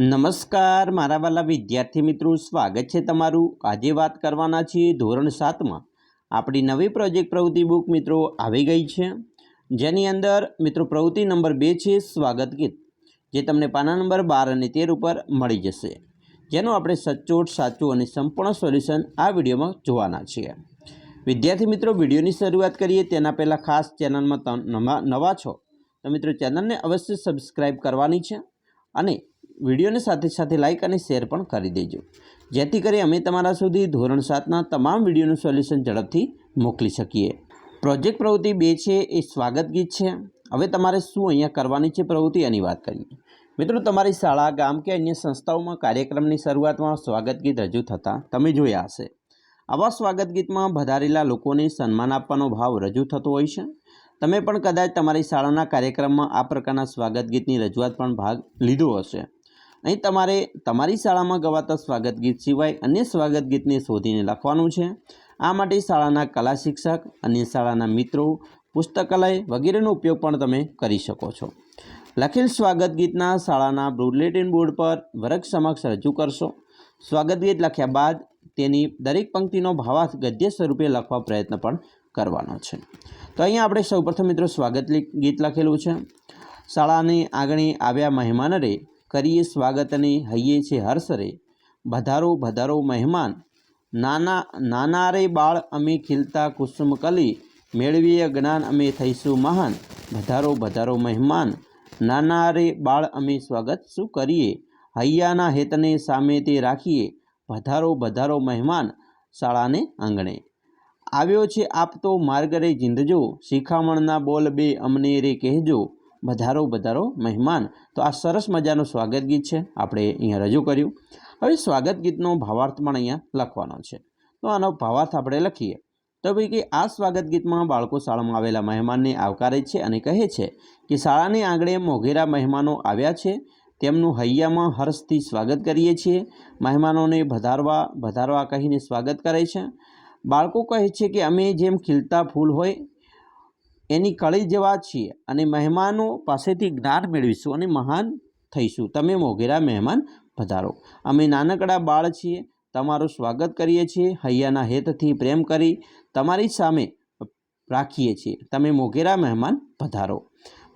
નમસ્કાર મારા વાલા વિદ્યાર્થી મિત્રો, સ્વાગત છે તમારું। આજે વાત કરવાના છીએ ધોરણ 7માં આપણી નવી પ્રોજેક્ટ પ્રવૃત્તિ બુક મિત્રો આવી ગઈ છે, જેની અંદર મિત્રો પ્રવૃત્તિ નંબર 2 છે સ્વાગત ગીત, જે તમને પાના નંબર 12 અને 13 ઉપર મળી જશે, જેનું આપણે સચોટ સાચું અને સંપૂર્ણ સોલ્યુશન આ વિડીયોમાં જોવાના છીએ। વિદ્યાર્થી મિત્રો, વિડીયોની શરૂઆત કરીએ તેના પહેલાં ખાસ ચેનલમાં નવા છો તો મિત્રો ચેનલને અવશ્ય સબસ્ક્રાઈબ કરવાની છે અને વિડીયોને સાથે સાથે લાઇક અને શેર પણ કરી દેજો, જેથી કરી અમે તમારા સુધી ધોરણ 7ના તમામ વિડીયોનું સોલ્યુશન ઝડપથી મોકલી શકીએ। પ્રોજેક્ટ પ્રવૃત્તિ 2 છે એ સ્વાગત ગીત છે। હવે તમારે શું અહીંયા કરવાની છે પ્રવૃત્તિ એની વાત કરીએ। મિત્રો, તમારી શાળા, ગામ કે અન્ય સંસ્થાઓમાં કાર્યક્રમની શરૂઆતમાં સ્વાગત ગીત રજૂ થતાં તમે જોયા હશે। આવા સ્વાગત ગીતમાં વધારેલા લોકોને સન્માન આપવાનો ભાવ રજૂ થતો હોય છે। તમે પણ કદાચ તમારી શાળાના કાર્યક્રમમાં આ પ્રકારના સ્વાગત ગીતની રજૂઆત પણ ભાગ લીધો હશે। અહીં તમારે તમારી શાળામાં ગવાતા સ્વાગત ગીત સિવાય અન્ય સ્વાગત ગીતને શોધીને લખવાનું છે। આ માટે શાળાના કલા શિક્ષક, અન્ય શાળાના મિત્રો, પુસ્તકાલય વગેરેનો ઉપયોગ પણ તમે કરી શકો છો। લખેલ સ્વાગત ગીતના શાળાના બુલેટિન બોર્ડ પર વર્ગ સમક્ષ રજૂ કરશો। સ્વાગત ગીત લખ્યા બાદ તેની દરેક પંક્તિનો ભાવાર્થ ગદ્ય સ્વરૂપે લખવા પ્રયત્ન પણ કરવાનો છે। તો અહીંયા આપણે સૌપ્રથમ મિત્રો સ્વાગત ગીત લખેલું છે। શાળાની આંગણે આવ્યા મહેમાન રે, કરીએ સ્વાગતને હૈયે છે હર્ષ રે, વધારો વધારો મહેમાન, નાના રે બાળ અમે ખીલતા કુસુમ કલી, મેળવીએ જ્ઞાન અમે થઈશું મહાન, વધારો વધારો મહેમાન, નાના રે બાળ અમે સ્વાગત શું કરીએ, હૈયાના હેતને સામે તે રાખીએ, વધારો વધારો મહેમાન, શાળાને આંગણે આવ્યો છે આપ તો માર્ગ રે જીંદજો, શિખામણના બોલ બે અમને રે કહેજો, વધારો વધારો મહેમાન। તો આ સરસ મજાનું સ્વાગત ગીત છે, આપણે અહીંયા રજૂ કર્યું। હવે સ્વાગત ગીતનો ભાવાર્થ પણ અહીંયા લખવાનો છે, તો આનો ભાવાર્થ આપણે લખીએ તો ભાઈ કે આ સ્વાગત ગીતમાં બાળકો શાળામાં આવેલા મહેમાનને આવકારે છે અને કહે છે કે શાળાની આંગણે મોઘેરા મહેમાનો આવ્યા છે, તેમનું હૈયામાં હર્ષથી સ્વાગત કરીએ છીએ। મહેમાનોને વધારવા વધારવા કહીને સ્વાગત કરે છે। બાળકો કહે છે કે અમે જેમ ખીલતા ફૂલ હોય એની કળી જેવા છીએ અને મહેમાનો પાસેથી જ્ઞાન મેળવીશું અને મહાન થઈશું, તમે મોઘેરા મહેમાન પધારો। અમે નાનકડા બાળ છીએ, તમારું સ્વાગત કરીએ છીએ, હૈયાના હેતથી પ્રેમ કરી તમારી સામે રાખીએ છીએ, તમે મોઘેરા મહેમાન પધારો।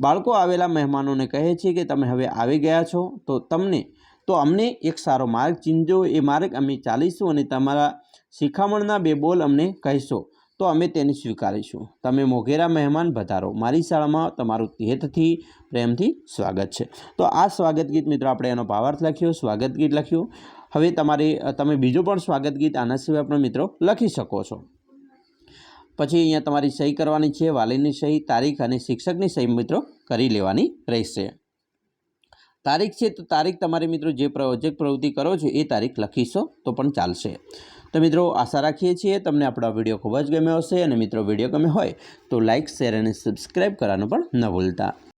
બાળકો આવેલા મહેમાનોને કહે છે કે તમે હવે આવી ગયા છો તો અમને એક સારો માર્ગ ચીંધજો, એ માર્ગ અમે ચાલીશું અને તમારા શિખામણના બે બોલ અમને કહેશો તો અમે તેને સ્વીકારીશું, તમે મોઘેરા મહેમાન પધારો, મારી શાળામાં તમારું હેતથી પ્રેમથી સ્વાગત છે। તો આ સ્વાગત ગીત મિત્રો આપણે એનો ભાવાર્થ લખ્યો, સ્વાગત ગીત લખ્યું। હવે તમે બીજું પણ સ્વાગત ગીત આના સિવાય પણ મિત્રો લખી શકો છો। પછી અહીંયા તમારી સહી કરવાની છે, વાલીની સહી, તારીખ અને શિક્ષકની સહી મિત્રો કરી લેવાની રહેશે। તારીખ છે તો તારીખ તમારે મિત્રો જે પ્રોજેક્ટ પ્રવૃત્તિ કરો છો એ તારીખ લખીશો તો પણ ચાલશે। તો મિત્રો આશા રાખીએ છીએ તમને આપણો વિડીયો ખૂબ જ ગમ્યો હશે, અને મિત્રો વિડીયો ગમ્યો હોય તો લાઇક, શેર અને સબસ્ક્રાઈબ કરવાનું પણ ન ભૂલતા।